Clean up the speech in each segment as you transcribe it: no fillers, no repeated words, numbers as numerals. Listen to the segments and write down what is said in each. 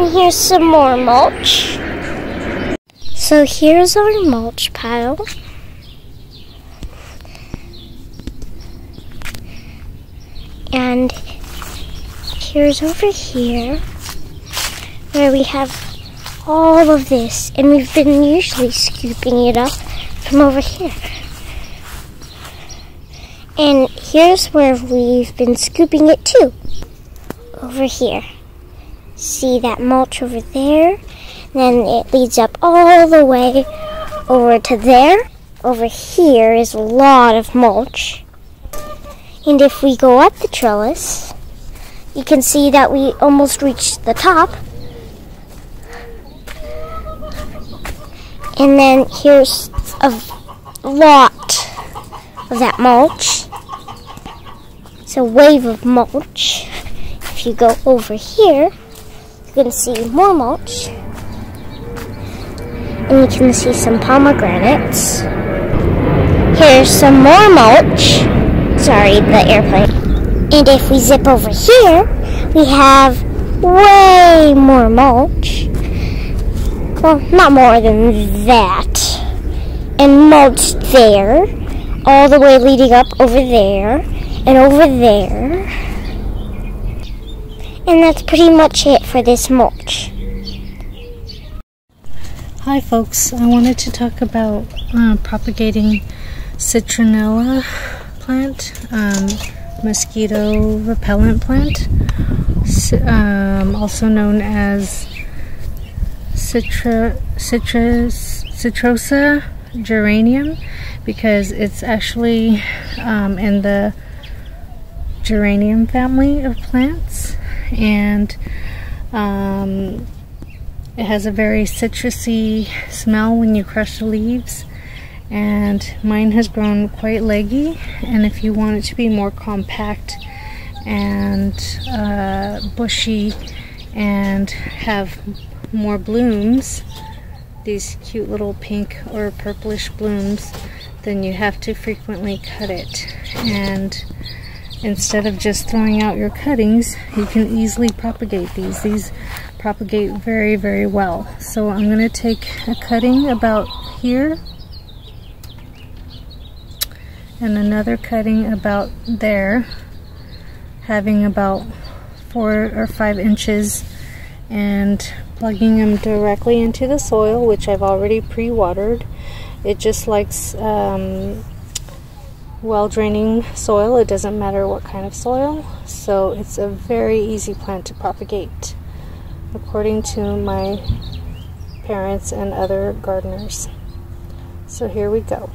And here's some more mulch. So here's our mulch pile. And here's over here where we have all of this, and we've been usually scooping it up from over here. And here's where we've been scooping it too, over here. See that mulch over there? Then it leads up all the way over to there. Over here is a lot of mulch. And if we go up the trellis, you can see that we almost reached the top. And then here's a lot of that mulch. It's a wave of mulch. If you go over here, you can see more mulch. And you can see some pomegranates. Here's some more mulch. Sorry, the airplane. And if we zip over here, we have way more mulch. Well, not more than that. And mulch there, all the way leading up over there, and over there. And that's pretty much it for this mulch. Hi folks, I wanted to talk about propagating Citronella plant, mosquito repellent plant, also known as citrosa geranium, because it's actually in the geranium family of plants, and it has a very citrusy smell when you crush the leaves. And mine has grown quite leggy, and if you want it to be more compact and bushy and have more blooms, these cute little pink or purplish blooms, then you have to frequently cut it. And instead of just throwing out your cuttings, you can easily propagate these. These propagate very, very well. So I'm going to take a cutting about here and another cutting about there, having about 4 or 5 inches, and plugging them directly into the soil, which I've already pre-watered. It just likes well-draining soil. It doesn't matter what kind of soil, so it's a very easy plant to propagate, according to my parents and other gardeners. So here we go.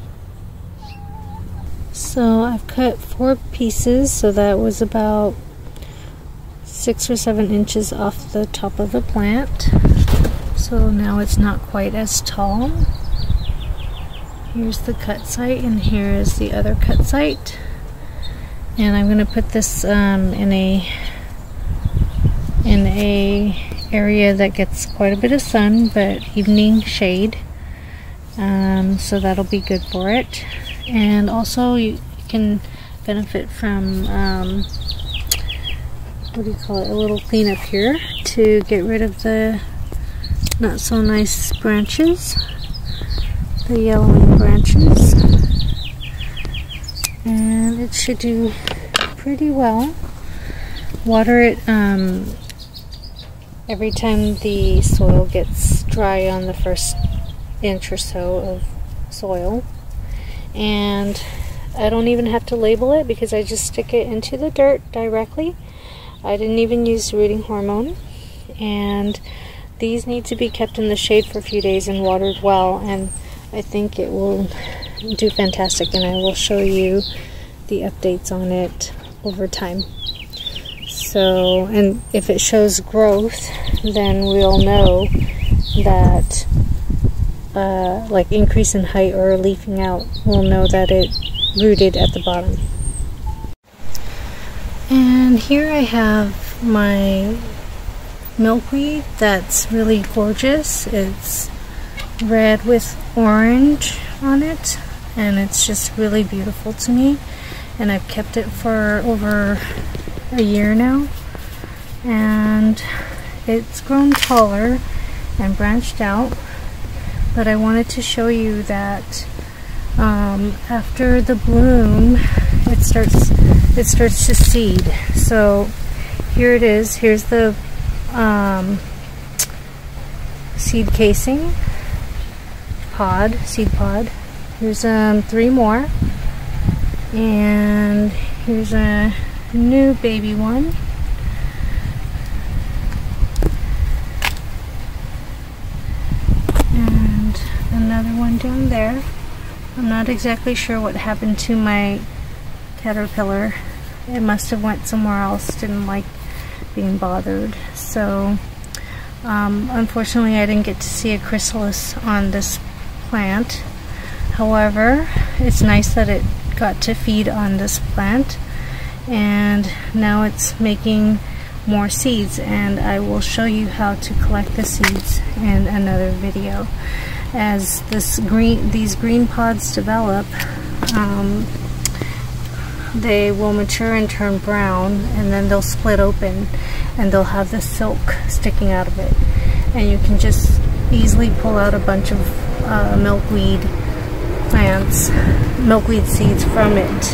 So I've cut 4 pieces, so that was about 6 or 7 inches off the top of the plant. So now it's not quite as tall. Here's the cut site, and here is the other cut site. And I'm going to put this in a area that gets quite a bit of sun, but evening shade. So that'll be good for it. And also you can benefit from what do you call it, a little cleanup here to get rid of the not so nice branches, the yellowing branches, and it should do pretty well. Water it every time the soil gets dry on the first inch or so of soil. And I don't even have to label it because I just stick it into the dirt directly. I didn't even use rooting hormone. And these need to be kept in the shade for a few days and watered well, and I think it will do fantastic, and I will show you the updates on it over time. So, and if it shows growth, then we'll know that like increase in height or leafing out, we'll know that it rooted at the bottom. And here I have my milkweed that's really gorgeous. It's red with orange on it, and it's just really beautiful to me, and I've kept it for over a year now, and it's grown taller and branched out, but I wanted to show you that after the bloom it starts to seed. So here it is. Here's the seed casing seed pod. Here's 3 more, and here's a new baby one. And another one down there. I'm not exactly sure what happened to my caterpillar. It must have went somewhere else, didn't like being bothered. So unfortunately I didn't get to see a chrysalis on this plant. However, it's nice that it got to feed on this plant, and now it's making more seeds, and I will show you how to collect the seeds in another video. As these green pods develop, they will mature and turn brown, and then they'll split open and they'll have the silk sticking out of it, and you can just easily pull out a bunch of milkweed seeds from it.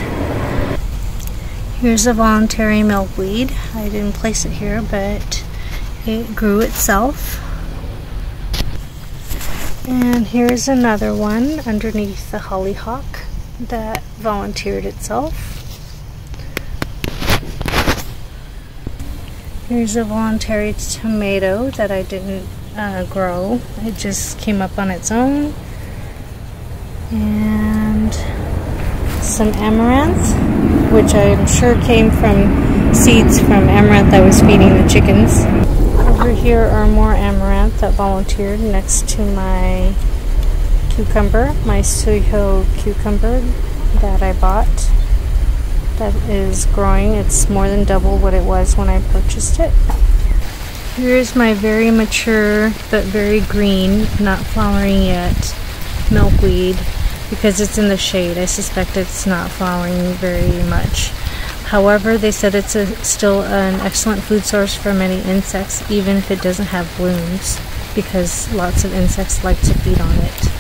Here's a voluntary milkweed. I didn't place it here, but it grew itself. And here's another one underneath the hollyhock that volunteered itself. Here's a voluntary tomato that I didn't grow. It just came up on its own. And some amaranth, which I'm sure came from seeds from amaranth I was feeding the chickens. Over here are more amaranth that volunteered next to my cucumber, my Soho cucumber that I bought. That is growing. It's more than double what it was when I purchased it. Here's my very mature but very green, not flowering yet, milkweed. Because it's in the shade, I suspect it's not flowering very much. However, they said it's still an excellent food source for many insects, even if it doesn't have blooms, because lots of insects like to feed on it.